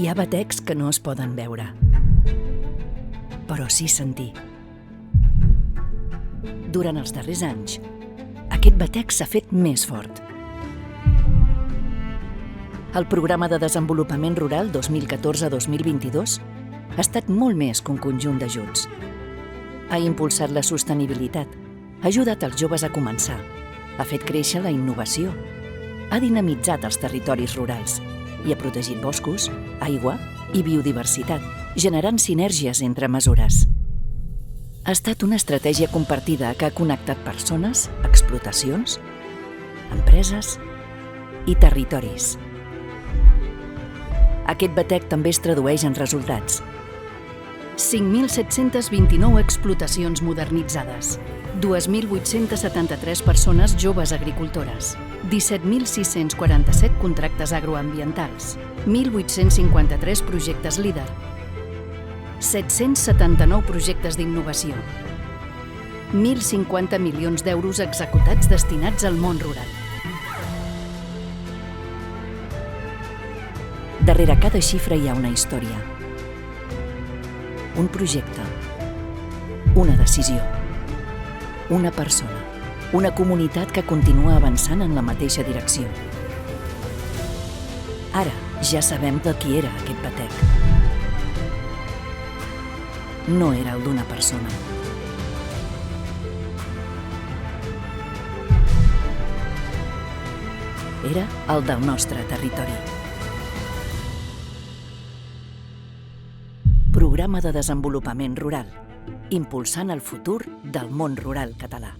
Hi ha batecs que no es poden veure, però sí sentir. Durant els darrers anys, aquest batec s'ha fet més fort. El Programa de Desenvolupament Rural 2014-2022 ha estat molt més que un conjunt d'ajuts. Ha impulsat la sostenibilitat, ha ajudat els joves a començar, ha fet créixer la innovació, ha dinamitzat els territoris rurals i ha protegit boscos, aigua i biodiversitat, generant sinergies entre mesures. Ha estat una estratègia compartida que ha connectat persones, explotacions, empreses i territoris. Aquest batec també es tradueix en resultats. 5.729 explotacions modernitzades, 2.873 persones joves agricultores, 17.647 contractes agroambientals, 1.853 projectes líder, 779 projectes d'innovació, 1.050 milions d'euros executats destinats al món rural. Darrere cada xifra hi ha una història, un projecte, una decisió, una persona, una comunitat que continua avançant en la mateixa direcció. Ara ja sabem de qui era aquest batec. No era el d'una persona. Era el del nostre territori. Programa de Desenvolupament Rural, impulsant el futur del món rural català.